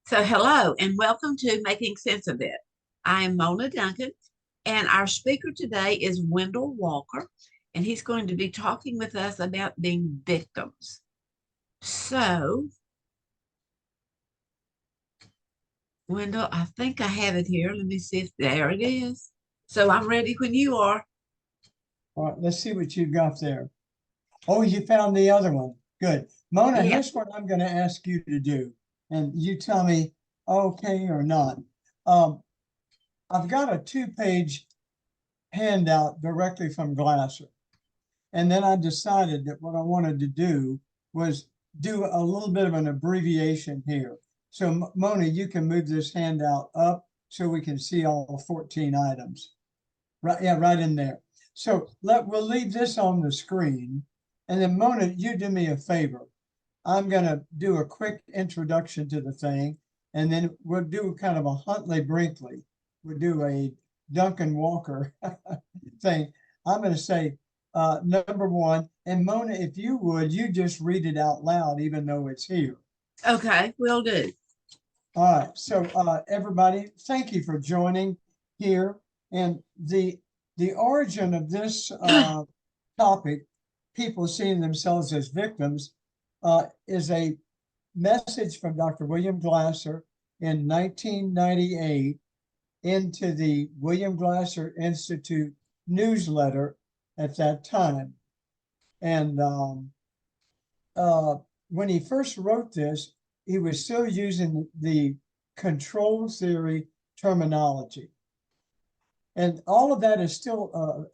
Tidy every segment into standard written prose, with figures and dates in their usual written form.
So, hello and welcome to Making Sense of It. I am Mona Duncan, and our speaker today is Wendell Walker, and he's going to be talking with us about being victims. So, Wendell, I think I have it here. Let me see if there it is. So, I'm ready when you are. All right, let's see what you've got there. Oh, you found the other one. Good. Mona, Yeah. here's what I'm going to ask you to do. And you tell me okay or not. Um, I've got a 2-page handout directly from Glasser. And then I decided that what I wanted to do was do a little bit of an abbreviation here. So Mona, you can move this handout up so we can see all 14 items. Right, yeah, right in there. So we'll leave this on the screen. And then Mona, you do me a favor. I'm gonna do a quick introduction to the thing, and then we'll do kind of a Huntley Brinkley. We'll do a Duncan Walker thing. I'm gonna say number one, and Mona, if you would, you just read it out loud, even though it's here. Okay, will do. All right, so everybody, thank you for joining here. And the origin of this topic, people seeing themselves as victims, is a message from Dr. William Glasser in 1998 into the William Glasser Institute newsletter at that time. And when he first wrote this, he was still using the control theory terminology. And all of that is still,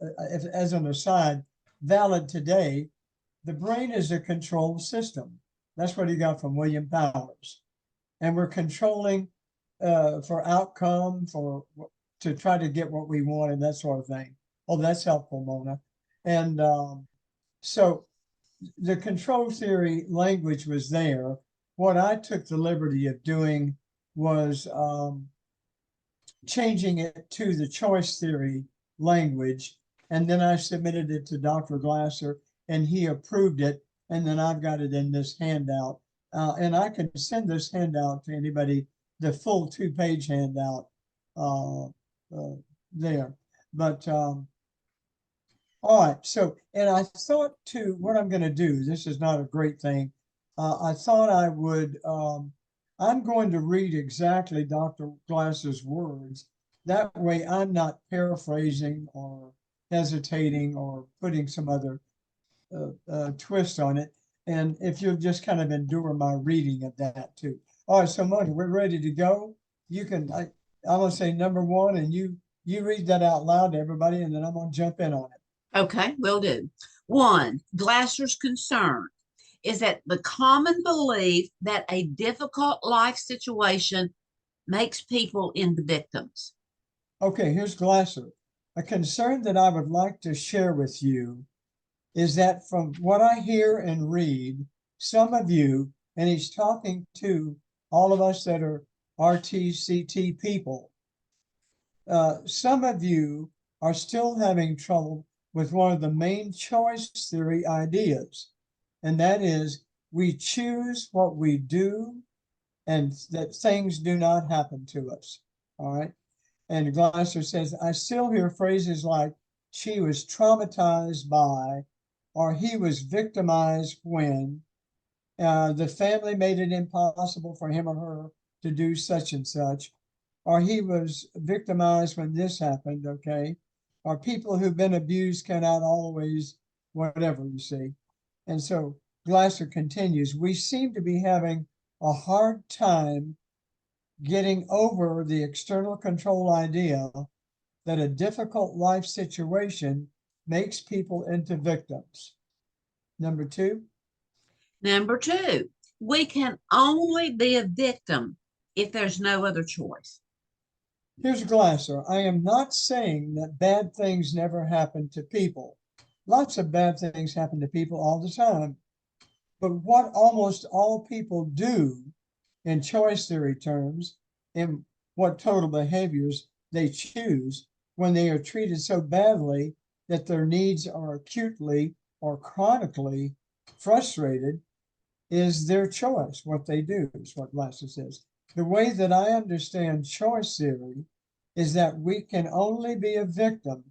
as an aside, valid today. The brain is a control system. That's what he got from William Powers. And we're controlling for outcome, to try to get what we want and that sort of thing. Oh, that's helpful, Mona. And so the control theory language was there. What I took the liberty of doing was changing it to the choice theory language. And then I submitted it to Dr. Glasser and he approved it. And then I've got it in this handout. And I can send this handout to anybody, the full 2-page handout there. But all right, so, and I thought too, what I'm going to do, this is not a great thing. I thought I would, I'm going to read exactly Dr. Glasser's words. That way I'm not paraphrasing or hesitating or putting some other twist on it. And if you'll just kind of endure my reading of that too. All right, so Mona, we're ready to go. You can, I'm going to say number one, and you read that out loud to everybody, and then I'm going to jump in on it. Okay, will do. One, Glasser's concern is that the common belief that a difficult life situation makes people into victims. Okay, here's Glasser. A concern that I would like to share with you is that from what I hear and read, some of you, and he's talking to all of us that are RTCT people, some of you are still having trouble with one of the main choice theory ideas, and that is we choose what we do and that things do not happen to us. All right. And Glasser says, I still hear phrases like she was traumatized by, or he was victimized when, the family made it impossible for him or her to do such and such, or he was victimized when this happened, okay? Or people who've been abused cannot always, whatever, you see. And so Glasser continues, we seem to be having a hard time getting over the external control idea that a difficult life situation makes people into victims. Number two. Number two, we can only be a victim if there's no other choice. Here's Glasser. I am not saying that bad things never happen to people. Lots of bad things happen to people all the time. But what almost all people do in choice theory terms, in what total behaviors they choose when they are treated so badly that their needs are acutely or chronically frustrated, is their choice. What they do is what Glasser says. The way that I understand choice theory is that we can only be a victim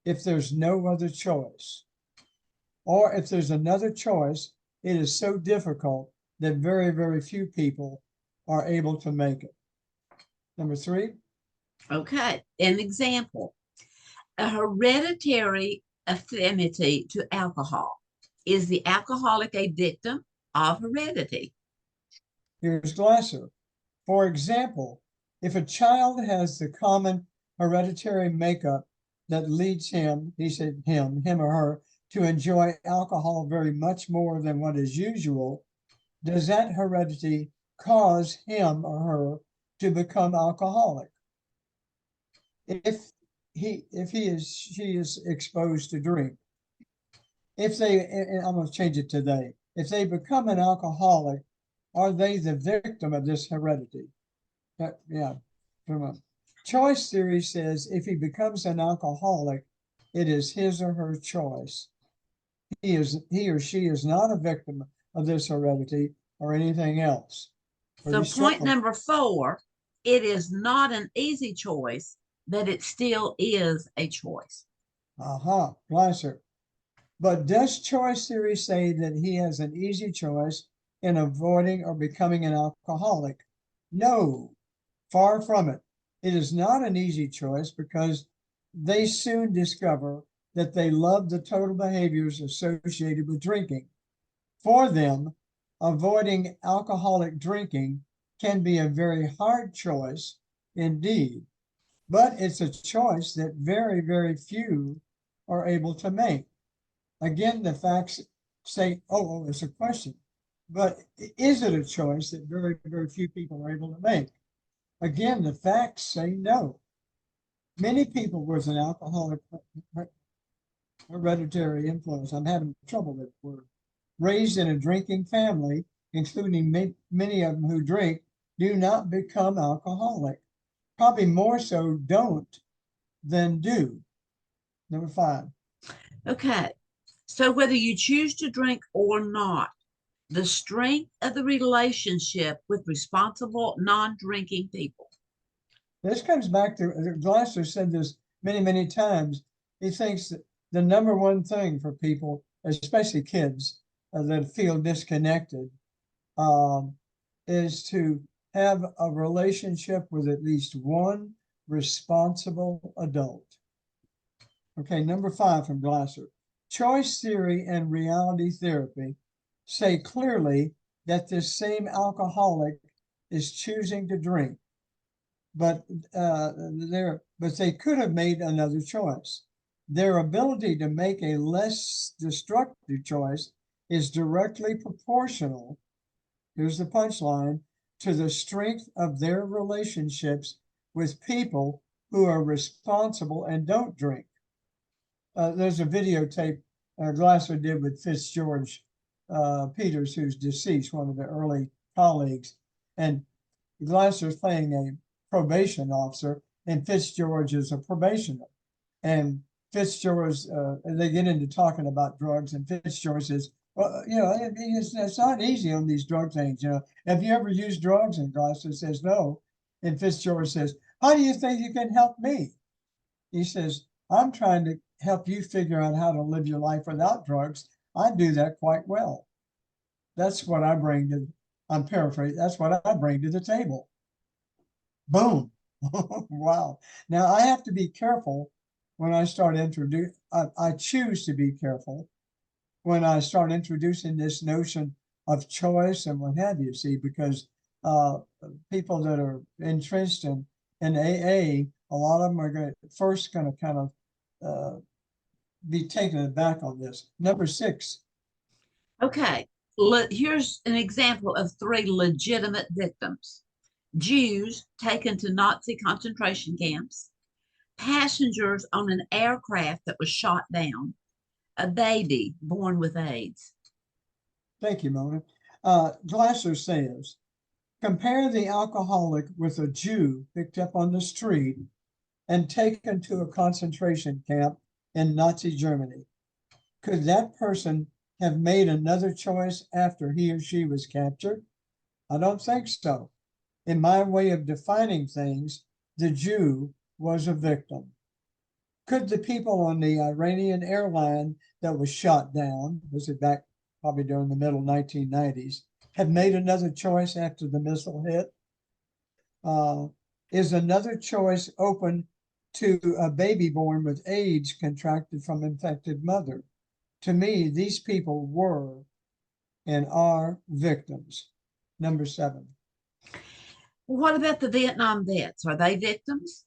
if there's no other choice. Or if there's another choice, it is so difficult that very, very few people are able to make it. Number three. Okay, an example, a hereditary affinity to alcohol. Is the alcoholic a victim of heredity? Here's Glasser. For example, if a child has the common hereditary makeup that leads him, he said him or her, to enjoy alcohol very much more than what is usual, does that heredity cause him or her to become alcoholic? If she is exposed to drink, if they, and I'm going to change it today, if they become an alcoholic, are they the victim of this heredity? Yeah, from a choice theory says if he becomes an alcoholic, it is his or her choice. He or she is not a victim of this heredity or anything else. So, Pretty point simple. number 4, it is not an easy choice, but it still is a choice. Glasser. But does choice theory say that he has an easy choice in avoiding or becoming an alcoholic? No, far from it. It is not an easy choice because they soon discover that they love the total behaviors associated with drinking. For them, avoiding alcoholic drinking can be a very hard choice indeed, but it's a choice that very, very few are able to make. Again, the facts say, oh, it's a question, but is it a choice that very, very few people are able to make? Again, the facts say no. Many people with an alcoholic hereditary influence, I'm having trouble with the word, raised in a drinking family, including many of them who drink, do not become alcoholic. Probably more so don't than do. Number 5. Okay, so whether you choose to drink or not, the strength of the relationship with responsible non drinking people. This comes back to Glasser said this many, many times. He thinks that the number one thing for people, especially kids that feel disconnected, um, is to have a relationship with at least one responsible adult. Okay, number 5 from Glasser. Choice theory and reality therapy say clearly that this same alcoholic is choosing to drink, but they could have made another choice. Their ability to make a less destructive choice is directly proportional, here's the punchline, to the strength of their relationships with people who are responsible and don't drink. There's a videotape Glasser did with Fitzgeorge Peters, who's deceased, one of the early colleagues. And Glasser's playing a probation officer, and Fitzgeorge is a probationer. And Fitzgeorge, they get into talking about drugs, and Fitzgeorge says, well, it's not easy on these drug things. Have you ever used drugs? And Glasser says, no. And Fitzgeorge says, how do you think you can help me? He says, I'm trying to help you figure out how to live your life without drugs. I do that quite well. That's what I bring to, I'm paraphrasing, that's what I bring to the table. Boom. Wow. Now I have to be careful when I start introducing, I choose to be careful when I start introducing this notion of choice and what have you, see, because people that are entrenched in AA, a lot of them are going to kind of be taken aback on this. Number 6. Okay, here's an example of 3 legitimate victims: Jews taken to Nazi concentration camps, passengers on an aircraft that was shot down, a baby born with AIDS. Thank you, Mona. Glasser says, compare the alcoholic with a Jew picked up on the street and taken to a concentration camp in Nazi Germany. Could that person have made another choice after he or she was captured? I don't think so. In my way of defining things, the Jew was a victim. Could the people on the Iranian airline that was shot down, was it back probably during the middle 1990s, have made another choice after the missile hit? Is another choice open to a baby born with AIDS contracted from infected mother? To me, these people were and are victims. Number 7. What about the Vietnam vets? Are they victims?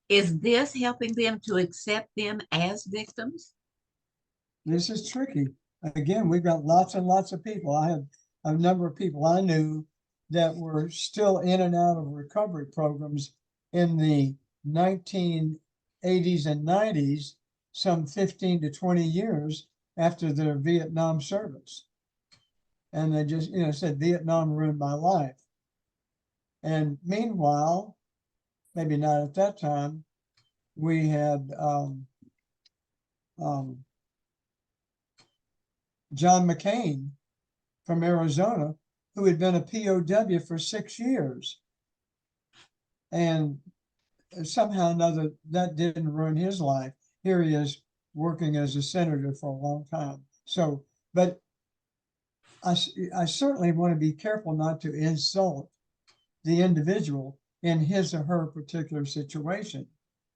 Is this helping them to accept them as victims? This is tricky. Again, we've got lots and lots of people. I have a number of people I knew that were still in and out of recovery programs in the 1980s and 90s, some 15 to 20 years after their Vietnam service. And they just, said, Vietnam ruined my life. And meanwhile, maybe not at that time, we had John McCain from Arizona, who had been a POW for 6 years. And somehow or another, that didn't ruin his life. Here he is working as a senator for a long time. So, but I certainly want to be careful not to insult the individual in his or her particular situation.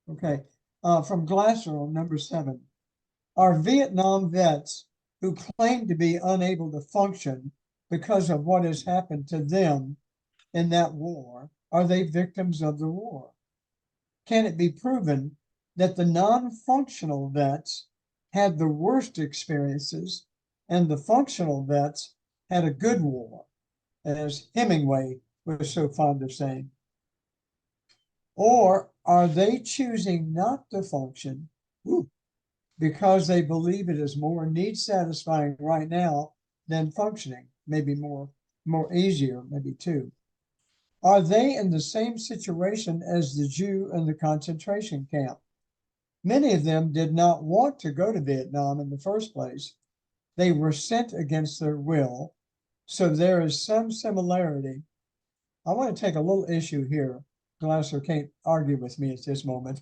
Okay, from Glasser on number 7. Are Vietnam vets who claim to be unable to function because of what has happened to them in that war, are they victims of the war? Can it be proven that the non-functional vets had the worst experiences and the functional vets had a good war, as Hemingway was so fond of saying? Or are they choosing not to function because they believe it is more need satisfying right now than functioning, maybe more easier, maybe too? Are they in the same situation as the Jew in the concentration camp? Many of them did not want to go to Vietnam in the first place. They were sent against their will. So there is some similarity. I want to take a little issue here. Glasser can't argue with me at this moment.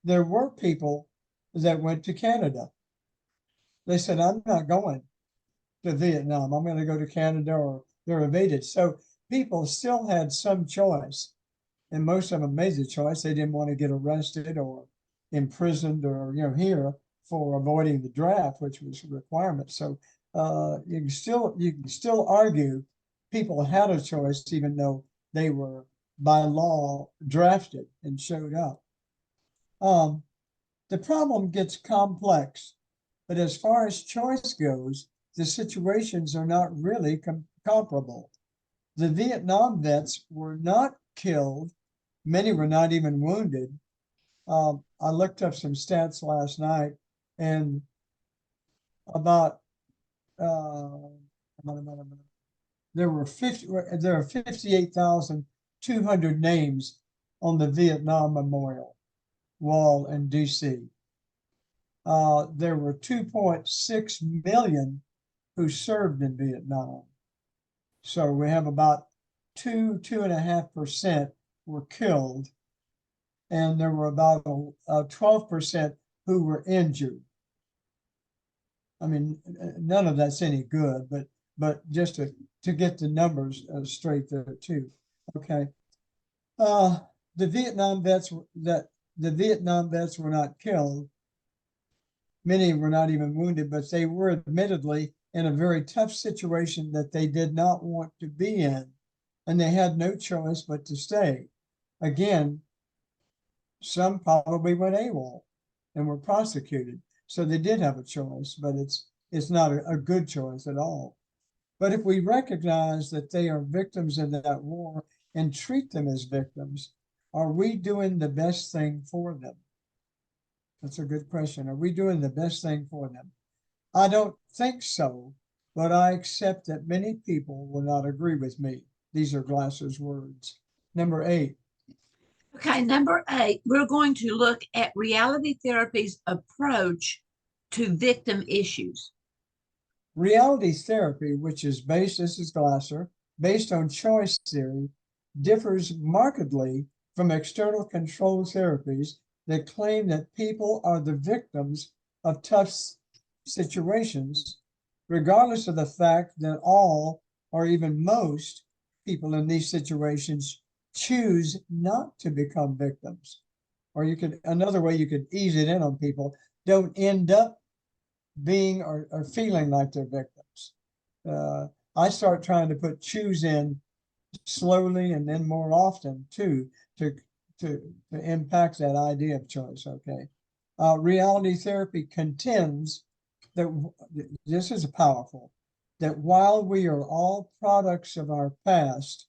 There were people that went to Canada. They said, I'm not going to Vietnam. I'm going to go to Canada, or they're evaded. So people still had some choice. And most of them made the choice. They didn't want to get arrested or imprisoned or, here for avoiding the draft, which was a requirement. So you can still argue people had a choice, even though they were by law drafted and showed up. The problem gets complex, but as far as choice goes, the situations are not really comparable. The Vietnam vets were not killed. Many were not even wounded. I looked up some stats last night, and about there are 58,200 names on the Vietnam Memorial Wall in DC. There were 2.6 million who served in Vietnam. So we have about 2.5% were killed, and there were about 12% who were injured. I mean, none of that's any good, but just to get the numbers straight there too. Okay, the Vietnam vets were not killed. Many were not even wounded, but they were admittedly in a very tough situation that they did not want to be in, and they had no choice but to stay. Again, some probably went AWOL and were prosecuted. So they did have a choice, but it's not a good choice at all. But if we recognize that they are victims in that war and treat them as victims, are we doing the best thing for them? That's a good question. Are we doing the best thing for them? I don't think so, but I accept that many people will not agree with me. These are Glasser's words. Number 8. Okay, number 8, we're going to look at reality therapy's approach to victim issues. Reality therapy, which is based, this is Glasser, based on choice theory, differs markedly from external control therapies that claim that people are the victims of tough situations, regardless of the fact that all or even most people in these situations choose not to become victims. Or you could, another way you could ease it in on people, don't end up being or feeling like they're victims. I start trying to put choose in slowly and then more often too to to impact that idea of choice. Okay, reality therapy contends that this is powerful, that while we are all products of our past,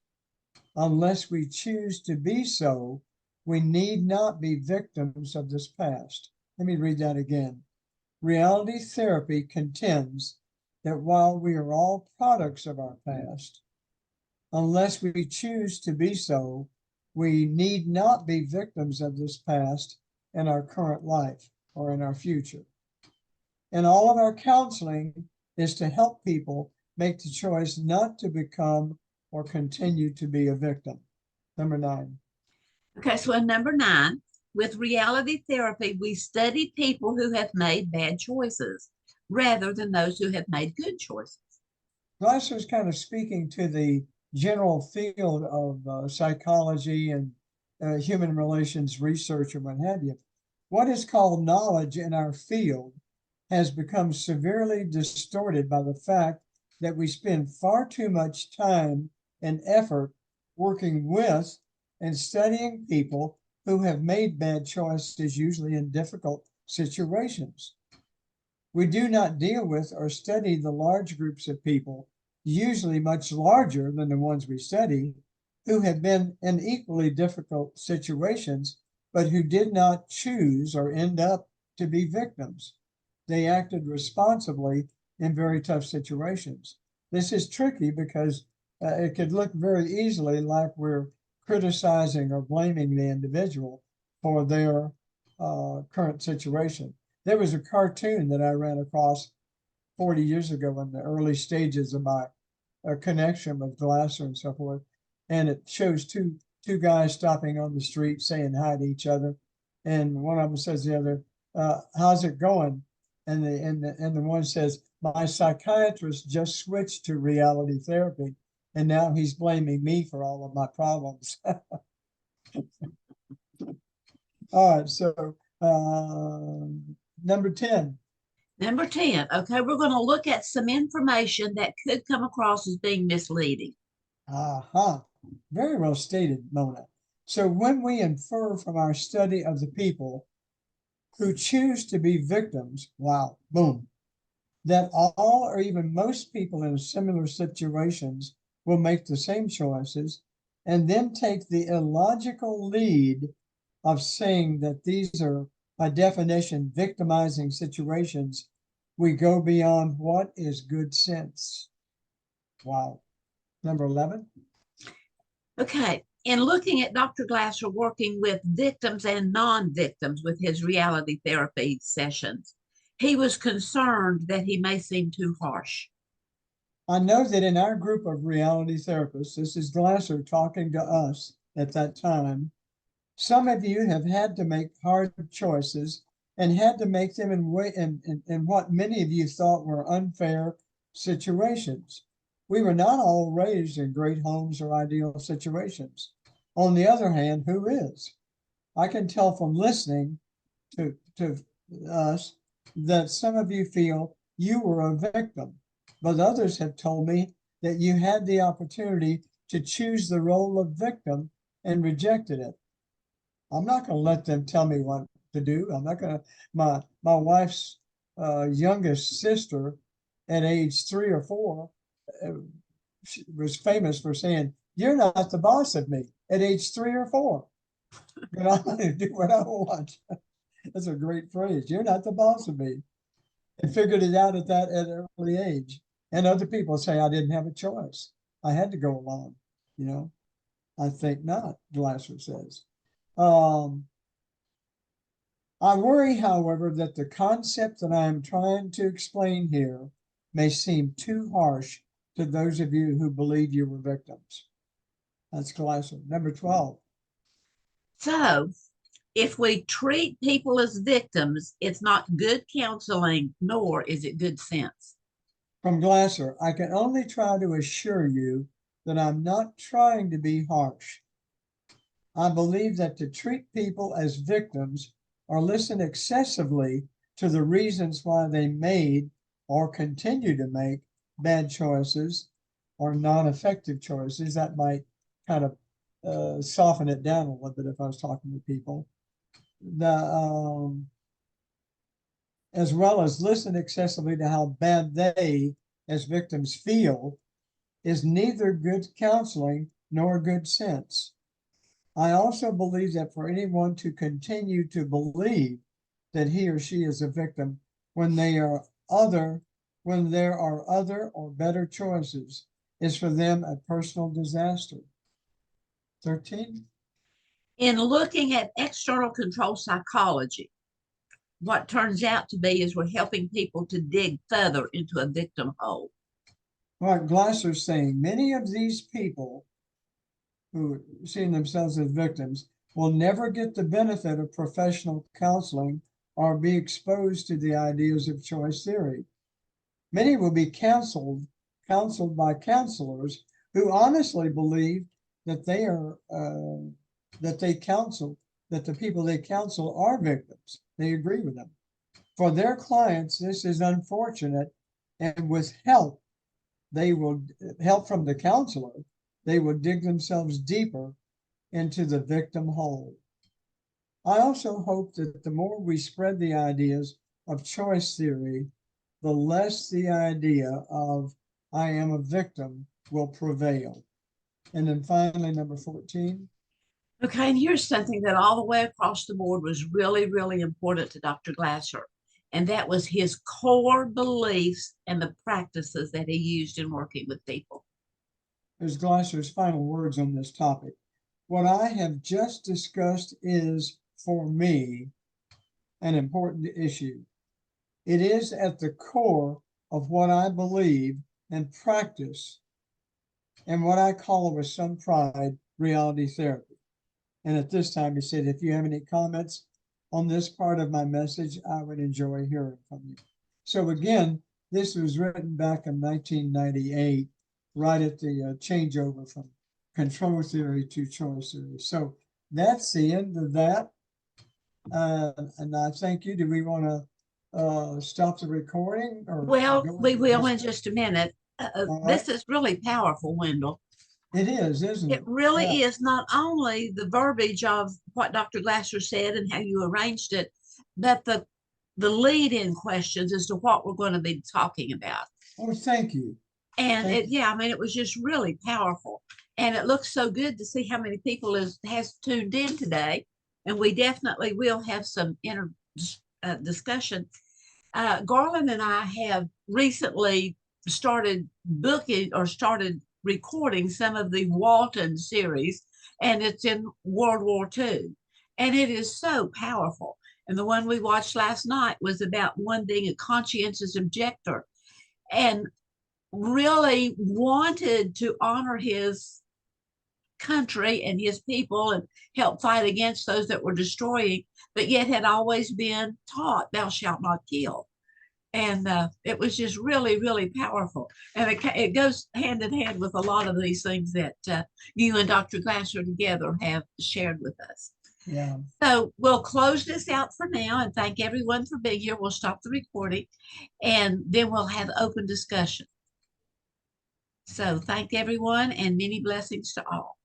unless we choose to be so, we need not be victims of this past. Let me read that again. Reality therapy contends that while we are all products of our past, unless we choose to be so, we need not be victims of this past in our current life or in our future. And all of our counseling is to help people make the choice not to become or continue to be a victim. Number 9. Okay, so in number 9, with reality therapy, we study people who have made bad choices rather than those who have made good choices. Glasser's kind of speaking to the general field of psychology and human relations research and what have you. What is called knowledge in our field has become severely distorted by the fact that we spend far too much time and effort working with and studying people who have made bad choices, usually in difficult situations. We do not deal with or study the large groups of people, usually much larger than the ones we study, who have been in equally difficult situations, but who did not choose or end up to be victims. They acted responsibly in very tough situations. This is tricky because it could look very easily like we're criticizing or blaming the individual for their current situation. There was a cartoon that I ran across 40 years ago in the early stages of my connection with Glasser and so forth. And it shows two guys stopping on the street saying hi to each other. And one of them says to the other, how's it going? And the one says, my psychiatrist just switched to reality therapy, and now he's blaming me for all of my problems. All right, so number 10. Number 10, okay, we're going to look at some information that could come across as being misleading. Aha, very well stated, Mona. So when we infer from our study of the people who choose to be victims, wow, boom, that all or even most people in similar situations will make the same choices, and then take the illogical lead of saying that these are, by definition, victimizing situations, we go beyond what is good sense. Wow. Number 11. Okay, in looking at Dr. Glasser working with victims and non victims with his reality therapy sessions, he was concerned that he may seem too harsh. I know that in our group of reality therapists, this is Glasser talking to us at that time, some of you have had to make hard choices and had to make them in what many of you thought were unfair situations. We were not all raised in great homes or ideal situations. On the other hand, who is? I can tell from listening to us that some of you feel you were a victim, but others have told me that you had the opportunity to choose the role of victim and rejected it. I'm not going to let them tell me what to do. I'm not going to. My wife's youngest sister, at age 3 or 4, uh, was famous for saying, "You're not the boss of me." At age 3 or 4, but I'm going to do what I want. That's a great phrase. You're not the boss of me. And figured it out at an early age. And other people say I didn't have a choice. I had to go along. You know, I think not. Glasser says. Um, I worry, however, that the concept that I am trying to explain here may seem too harsh to those of you who believe you were victims. That's Glasser. Number 12. So if we treat people as victims, it's not good counseling, nor is it good sense. From Glasser, I can only try to assure you that I'm not trying to be harsh. I believe that to treat people as victims or listen excessively to the reasons why they made or continue to make bad choices or non-effective choices, that might kind of soften it down a little bit if I was talking to people. As well as listen excessively to how bad they, as victims, feel, is neither good counseling nor good sense. I also believe that for anyone to continue to believe that he or she is a victim when there are other or better choices is for them a personal disaster. 13. In looking at external control psychology, what turns out to be is we're helping people to dig further into a victim hole. What Glasser's saying, many of these people who see themselves as victims will never get the benefit of professional counseling or be exposed to the ideas of choice theory. Many will be counseled by counselors who honestly believe that they are that the people they counsel are victims. They agree with them. For their clients, this is unfortunate, and with help, they will help from the counselor. They will dig themselves deeper into the victim hole. I also hope that the more we spread the ideas of choice theory, the less the idea of I am a victim will prevail. And then finally, number 14. Okay, and here's something that all the way across the board was really, really important to Dr. Glasser, and that was his core beliefs and the practices that he used in working with people. There's Glasser's final words on this topic. What I have just discussed is, for me, an important issue. It is at the core of what I believe and practice and what I call with some pride reality therapy. And at this time, he said, if you have any comments on this part of my message, I would enjoy hearing from you. So again, this was written back in 1998, right at the changeover from control theory to choice theory. So that's the end of that. And I thank you. Do we want to stop the recording or Well, go we into will in this? just a minute. All right. This is really powerful, Wendell. It is, isn't It it? Yeah. really is not only the verbiage of what Dr. Glasser said and how you arranged it, but the lead-in questions as to what we're going to be talking about. Oh, thank you. And Thank you. yeah, I mean, it was just really powerful. And it looks so good to see how many people has tuned in today. And we definitely will have some discussion. Garland and I have recently started booking or started recording some of the Walton series, and it's in World War II. And it is so powerful. And the one we watched last night was about one being a conscientious objector and really wanted to honor his country and his people and help fight against those that were destroying, but yet had always been taught, thou shalt not kill. And it was just really, really powerful. And it goes hand in hand with a lot of these things that you and Dr. Glasser together have shared with us. Yeah. So we'll close this out for now and thank everyone for being here. We'll stop the recording and then we'll have open discussion. So thank everyone and many blessings to all.